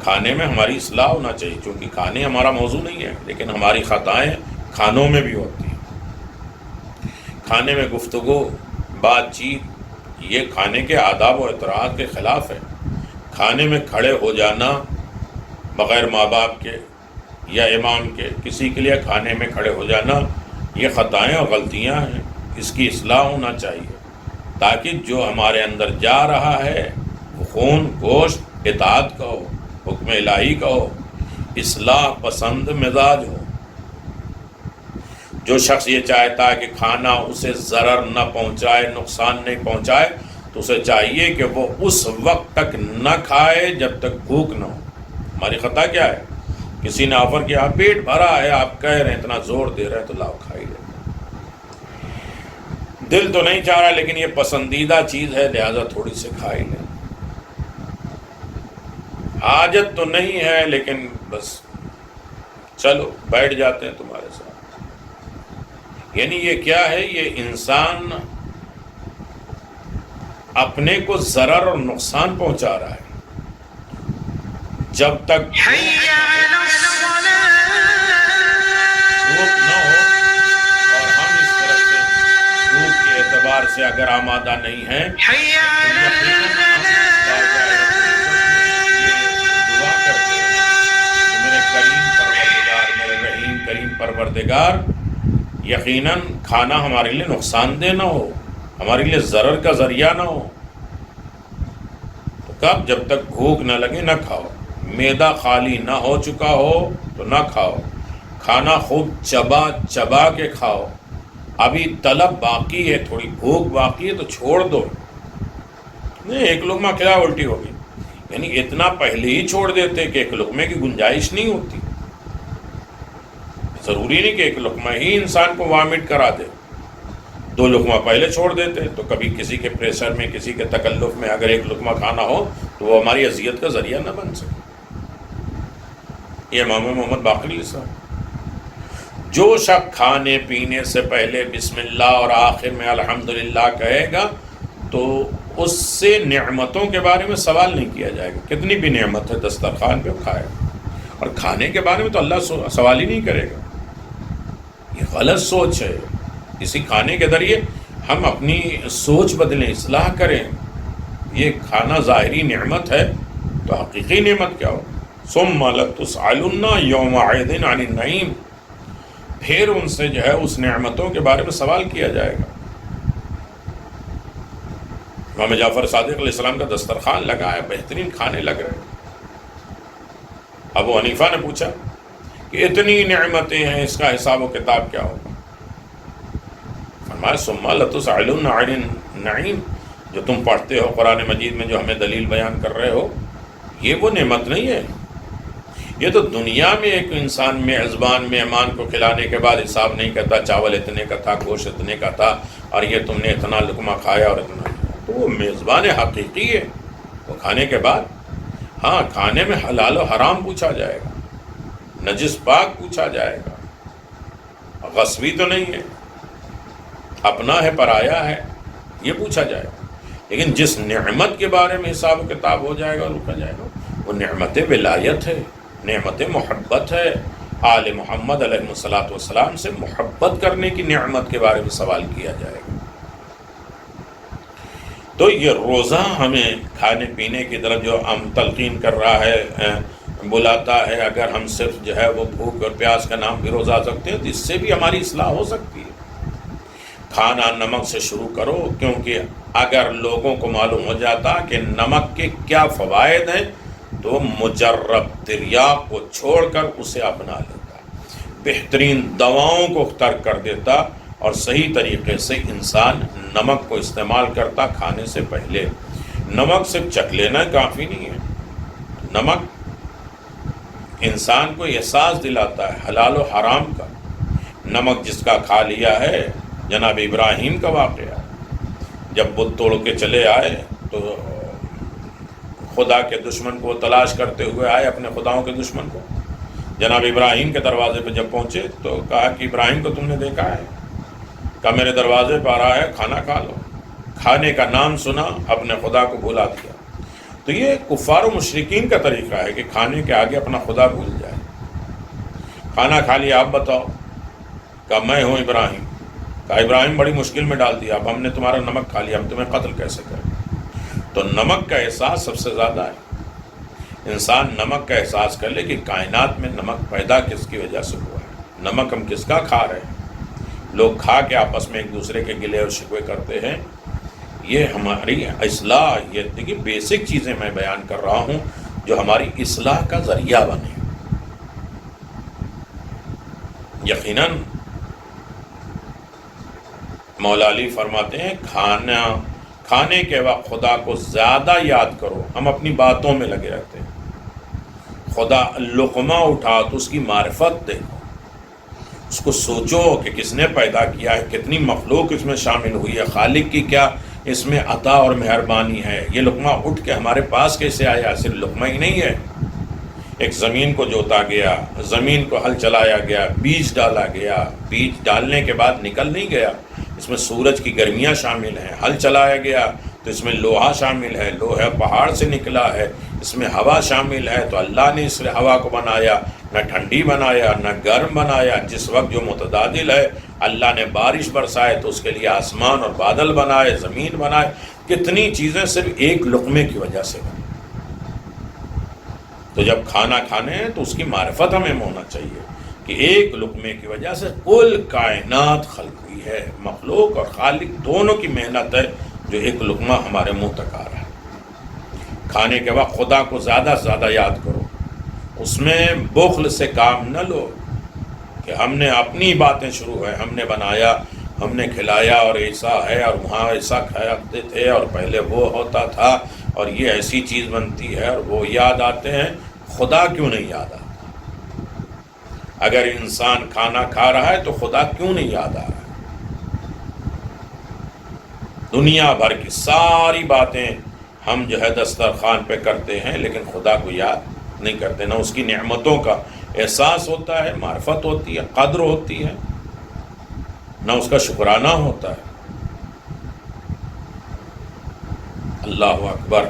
کھانے میں ہماری اصلاح ہونا چاہیے، چونکہ کھانے ہمارا موضوع نہیں ہے، لیکن ہماری خطائیں کھانوں میں بھی ہوتی ہیں۔ کھانے میں گفتگو، بات چیت، یہ کھانے کے آداب و احترامات کے خلاف ہے۔ کھانے میں کھڑے ہو جانا بغیر ماں باپ کے یا امام کے، کسی کے لیے کھانے میں کھڑے ہو جانا، یہ خطائیں اور غلطیاں ہیں، اس کی اصلاح ہونا چاہیے، تاکہ جو ہمارے اندر جا رہا ہے وہ خون گوشت اطاعت کا ہو، حکم الہی کا ہو، اصلاح پسند مزاج ہو۔ جو شخص یہ چاہتا ہے کہ کھانا اسے ضرر نہ پہنچائے، نقصان نہیں پہنچائے، تو اسے چاہیے کہ وہ اس وقت تک نہ کھائے جب تک بھوک نہ ہو۔ ہماری خطا کیا ہے؟ کسی نے آفر کیا، پیٹ بھرا ہے، آپ کہہ رہے ہیں، اتنا زور دے رہے ہیں، تو لاؤ کھائی لیں۔ دل تو نہیں چاہ رہا، لیکن یہ پسندیدہ چیز ہے، لہذا تھوڑی سی کھائی لیں۔ حاجت تو نہیں ہے، لیکن بس چلو بیٹھ جاتے ہیں تمہارے ساتھ۔ یعنی یہ کیا ہے؟ یہ انسان اپنے کو ضرر اور نقصان پہنچا رہا ہے جب تک بھوک نہ ہو، اور ہم اس طرح سے بھوک کے اعتبار سے اگر آمادہ نہیں ہیں تو یقیناً ہم یہ دعا کرتے ہیں کہ میرے کریم پروردگار، میرے رحیم کریم پروردگار، یقیناً کھانا ہمارے لیے نقصان دہ نہ ہو، ہمارے لیے ضرر کا ذریعہ نہ ہو۔ تو کب؟ جب تک بھوک نہ لگے نہ کھاؤ، معدہ خالی نہ ہو چکا ہو تو نہ کھاؤ، کھانا خوب چبا چبا کے کھاؤ۔ ابھی طلب باقی ہے، تھوڑی بھوک باقی ہے تو چھوڑ دو، نہیں ایک لقمہ کھلا الٹی ہوگی، یعنی اتنا پہلے ہی چھوڑ دیتے کہ ایک لقمے کی گنجائش نہیں ہوتی۔ ضروری نہیں کہ ایک لقمہ ہی انسان کو وامٹ کرا دے، 2 لقمہ پہلے چھوڑ دیتے تو کبھی کسی کے پریشر میں، کسی کے تکلف میں اگر ایک لقمہ کھانا ہو تو وہ ہماری اذیت کا ذریعہ نہ بن سکے۔ یہ امام محمد باقر علیہ السلام، جو شخص کھانے پینے سے پہلے بسم اللہ اور آخر میں الحمدللہ کہے گا تو اس سے نعمتوں کے بارے میں سوال نہیں کیا جائے گا۔ کتنی بھی نعمت ہے دسترخوان پہ کھائے، اور کھانے کے بارے میں تو اللہ سوال ہی نہیں کرے گا۔ یہ غلط سوچ ہے۔ اسی کھانے کے ذریعے ہم اپنی سوچ بدلیں، اصلاح کریں۔ یہ کھانا ظاہری نعمت ہے تو حقیقی نعمت کیا ہو؟ ثم لتسألن یومئذ عن النعیم، پھر ان سے جو ہے اس نعمتوں کے بارے میں سوال کیا جائے گا۔ امام جعفر صادق علیہ السلام کا دسترخوان لگا ہے، بہترین کھانے لگ رہے ہیں۔ ابو حنیفہ نے پوچھا کہ اتنی نعمتیں ہیں، اس کا حساب و کتاب کیا ہوگا؟ فرمایا ثم لتسألن عن النعیم، جو تم پڑھتے ہو قرآن مجید میں، جو ہمیں دلیل بیان کر رہے ہو، یہ وہ نعمت نہیں ہے۔ یہ تو دنیا میں ایک انسان میزبان مہمان کو کھلانے کے بعد حساب نہیں کرتا، چاول اتنے کا تھا، گوشت اتنے کا تھا، اور یہ تم نے اتنا لقمہ کھایا اور اتنا، تو وہ میزبان حقیقی ہے۔ وہ کھانے کے بعد ہاں کھانے میں حلال و حرام پوچھا جائے گا، نجس پاک پوچھا جائے گا، غصبی تو نہیں ہے، اپنا ہے پرایا ہے، یہ پوچھا جائے گا۔ لیکن جس نعمت کے بارے میں حساب و کتاب ہو جائے گا اور رکھا جائے گا، وہ نعمت ولایت ہے، نعمت محبت ہے۔ آل محمد علیہ السلام سے محبت کرنے کی نعمت کے بارے میں سوال کیا جائے گا۔ تو یہ روزہ ہمیں کھانے پینے کی طرف جو ہم تلقین کر رہا ہے، بلاتا ہے، اگر ہم صرف جو ہے وہ بھوک اور پیاس کا نام بھی روزہ سکتے ہیں تو اس سے بھی ہماری اصلاح ہو سکتی ہے۔ کھانا نمک سے شروع کرو، کیونکہ اگر لوگوں کو معلوم ہو جاتا کہ نمک کے کیا فوائد ہیں تو مجرب تریاق کو چھوڑ کر اسے اپنا لیتا، بہترین دواؤں کو ترک کر دیتا، اور صحیح طریقے سے انسان نمک کو استعمال کرتا کھانے سے پہلے۔ نمک صرف چکھ لینا کافی نہیں ہے، نمک انسان کو احساس دلاتا ہے حلال و حرام کا۔ نمک جس کا کھا لیا ہے، جناب ابراہیم کا واقعہ، جب بت توڑ کے چلے آئے تو خدا کے دشمن کو تلاش کرتے ہوئے آئے، اپنے خداؤں کے دشمن کو۔ جناب ابراہیم کے دروازے پہ جب پہنچے تو کہا کہ ابراہیم کو تم نے دیکھا ہے؟ کہا میرے دروازے پر آ رہا ہے، کھانا کھا لو۔ کھانے کا نام سنا، اپنے خدا کو بھلا دیا۔ تو تو یہ کفار و مشرکین کا طریقہ ہے کہ کھانے کے آگے اپنا خدا بھول جائے. کھانا کھا لیا، آپ بتاؤ. کہا میں ہوں ابراہیم. کہا ابراہیم بڑی مشکل میں ڈال دیا، اب ہم نے تمہارا نمک کھا لیا، ہم تمہیں قتل کیسے کریں. تو نمک کا احساس سب سے زیادہ ہے. انسان نمک کا احساس کر لے کہ کائنات میں نمک پیدا کس کی وجہ سے ہوا ہے، نمک ہم کس کا کھا رہے ہیں. لوگ کھا کے آپس میں ایک دوسرے کے گلے اور شکوے کرتے ہیں. یہ ہماری اصلاح، یہ دیکھیے بیسک چیزیں میں بیان کر رہا ہوں جو ہماری اصلاح کا ذریعہ بنے. یقیناً مولا علی فرماتے ہیں کھانے کے وقت خدا کو زیادہ یاد کرو. ہم اپنی باتوں میں لگے رہتے ہیں. خدا لقمہ اٹھا تو اس کی معرفت دیکھو، اس کو سوچو کہ کس نے پیدا کیا ہے، کتنی مخلوق اس میں شامل ہوئی ہے، خالق کی کیا اس میں عطا اور مہربانی ہے. یہ لقمہ اٹھ کے ہمارے پاس کیسے آیا؟ صرف لقمہ ہی نہیں ہے. ایک زمین کو جوتا گیا، زمین کو ہل چلایا گیا، بیج ڈالا گیا، بیج ڈالنے کے بعد نکل نہیں گیا، اس میں سورج کی گرمیاں شامل ہیں. ہل چلایا گیا تو اس میں لوہا شامل ہے، لوہا پہاڑ سے نکلا ہے. اس میں ہوا شامل ہے، تو اللہ نے اس ہوا کو بنایا، نہ ٹھنڈی بنایا نہ گرم بنایا، جس وقت جو متعادل ہے. اللہ نے بارش برسائے تو اس کے لیے آسمان اور بادل بنائے، زمین بنائے. کتنی چیزیں صرف ایک لقمے کی وجہ سے بنی. تو جب کھانا کھانے ہیں تو اس کی معرفت ہمیں ہونا چاہیے کہ ایک لقمے کی وجہ سے کل کائنات خلق ہوئی ہے. مخلوق اور خالق دونوں کی محنت ہے جو ایک لقمہ ہمارے منہ تک آ رہا ہے. کھانے کے وقت خدا کو زیادہ سے زیادہ یاد کرو. اس میں بخل سے کام نہ لو کہ ہم نے اپنی باتیں شروع ہے، ہم نے بنایا، ہم نے کھلایا اور ایسا ہے اور وہاں ایسا کھاتے تھے اور پہلے وہ ہوتا تھا اور یہ ایسی چیز بنتی ہے اور وہ یاد آتے ہیں. خدا کیوں نہیں یاد آتا؟ اگر انسان کھانا کھا رہا ہے تو خدا کیوں نہیں یاد آ رہا ہے؟ دنیا بھر کی ساری باتیں ہم جو ہے دسترخوان پہ کرتے ہیں لیکن خدا کو یاد نہیں کرتے. نہ اس کی نعمتوں کا احساس ہوتا ہے، معرفت ہوتی ہے، قدر ہوتی ہے، نہ اس کا شکرانہ ہوتا ہے. اللہ اکبر.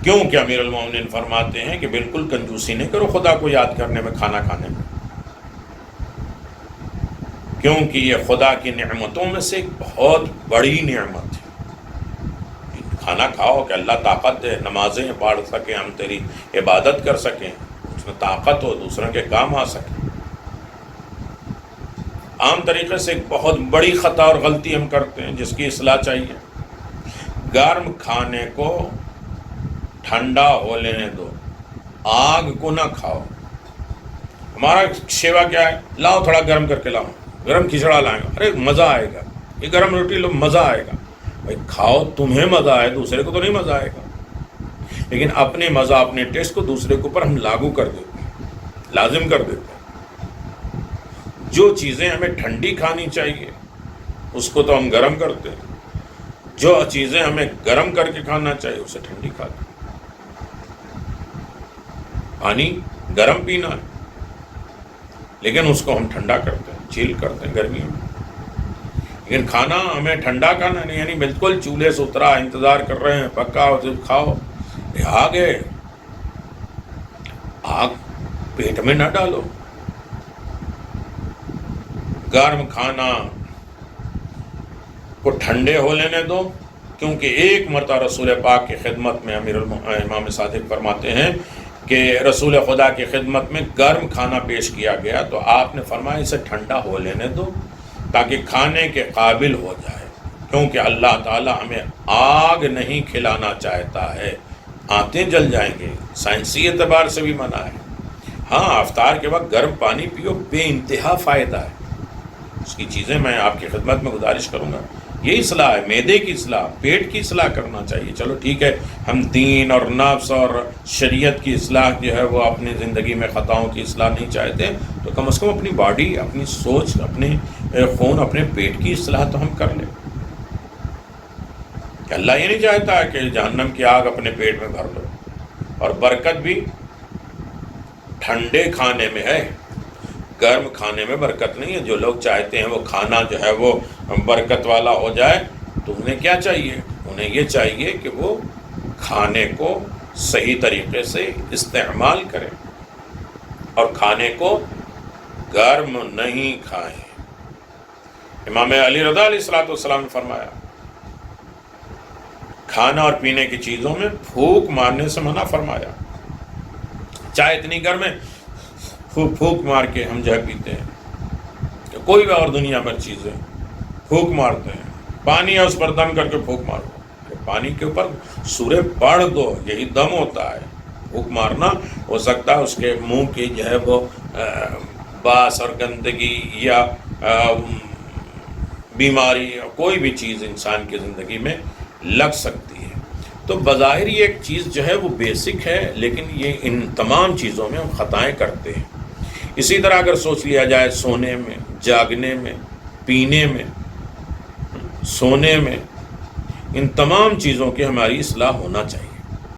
کیوں کہ امیر المومنین فرماتے ہیں کہ بالکل کنجوسی نہیں کرو خدا کو یاد کرنے میں، کھانا کھانے میں، کیونکہ یہ خدا کی نعمتوں میں سے ایک بہت بڑی نعمت ہے. کھانا کھاؤ کہ اللہ طاقت دے، نمازیں پڑھ سکیں، ہم تیری عبادت کر سکیں، اس میں طاقت ہو، دوسروں کے کام آ سکیں. عام طریقے سے ایک بہت بڑی خطا اور غلطی ہم کرتے ہیں جس کی اصلاح چاہیے. گرم کھانے کو ٹھنڈا ہو لینے دو، آگ کو نہ کھاؤ. ہمارا شیوا کیا ہے؟ لاؤ تھوڑا گرم کر کے لاؤ، گرم کھچڑا لائیں گے، ارے مزہ آئے گا، یہ گرم روٹی لو مزہ آئے گا. بھائی کھاؤ، تمہیں مزہ آئے، دوسرے کو تو نہیں مزہ آئے گا. لیکن اپنے مزہ، اپنے ٹیسٹ کو دوسرے کے اوپر ہم لاگو کر دیتے ہیں، لازم کر دیتے ہیں. جو چیزیں ہمیں ٹھنڈی کھانی چاہیے اس کو تو ہم گرم کرتے ہیں، جو چیزیں ہمیں گرم کر کے کھانا چاہیے اسے ٹھنڈی کھاتے ہیں. پانی گرم پینا ہے لیکن اس کو ہم ٹھنڈا کرتے ہیں، چیل کرتے ہیں گرمیوں میں. لیکن کھانا ہمیں ٹھنڈا کھانا نہیں، یعنی بالکل چولہے سے اترا، انتظار کر رہے ہیں پکا ہو تو کھاؤ. آ گئے، آگ پیٹ میں نہ ڈالو. گرم کھانا کو ٹھنڈے ہو لینے دو. کیونکہ ایک مرتبہ رسول پاک کی خدمت میں امام صادق فرماتے ہیں کہ رسول خدا کی خدمت میں گرم کھانا پیش کیا گیا تو آپ نے فرمایا اسے ٹھنڈا ہو لینے دو تاکہ کھانے کے قابل ہو جائے. کیونکہ اللہ تعالی ہمیں آگ نہیں کھلانا چاہتا ہے، آنتیں جل جائیں گے. سائنسی اعتبار سے بھی منع ہے. ہاں افطار کے وقت گرم پانی پیو، بے انتہا فائدہ ہے. اس کی چیزیں میں آپ کی خدمت میں گزارش کروں گا. یہ اصلاح ہے، معدے کی اصلاح، پیٹ کی اصلاح کرنا چاہیے. چلو ٹھیک ہے، ہم دین اور نفس اور شریعت کی اصلاح جو ہے وہ اپنی زندگی میں خطاؤں کی اصلاح نہیں چاہتے تو کم از کم اپنی باڈی، اپنی سوچ، اپنے خون، اپنے پیٹ کی اصلاح تو ہم کر لیں. کہ اللہ یہ نہیں چاہتا ہے کہ جہنم کی آگ اپنے پیٹ میں بھر لو. اور برکت بھی ٹھنڈے کھانے میں ہے، گرم کھانے میں برکت نہیں ہے. جو لوگ چاہتے ہیں وہ کھانا جو ہے وہ برکت والا ہو جائے تو انہیں کیا چاہیے؟ انہیں یہ چاہیے کہ وہ کھانے کو صحیح طریقے سے استعمال کریں اور کھانے کو گرم نہیں کھائیں۔ امام علی رضا علیہ السلام نے فرمایا کھانا اور پینے کی چیزوں میں پھونک مارنے سے منع فرمایا۔ چائے اتنی گرم ہے پھونک مار کے ہم جو ہے پیتے ہیں، کہ کوئی بھی اور دنیا بھر چیزیں پھونک مارتے ہیں، پانی ہے اس پر دم کر کے پھونک مارو، پانی کے اوپر سورہ پڑھ دو، یہی دم ہوتا ہے۔ پھونک مارنا ہو سکتا ہے اس کے منہ کی جو ہے وہ باس اور گندگی یا بیماری یا کوئی بھی چیز انسان کی زندگی میں لگ سکتی ہے۔ تو بظاہر یہ ایک چیز جو ہے وہ بیسک ہے، لیکن یہ ان تمام چیزوں میں ہم خطائیں کرتے ہیں۔ اسی طرح اگر سوچ لیا جائے سونے میں، جاگنے میں، پینے میں، سونے میں، ان تمام چیزوں کی ہماری اصلاح ہونا چاہیے۔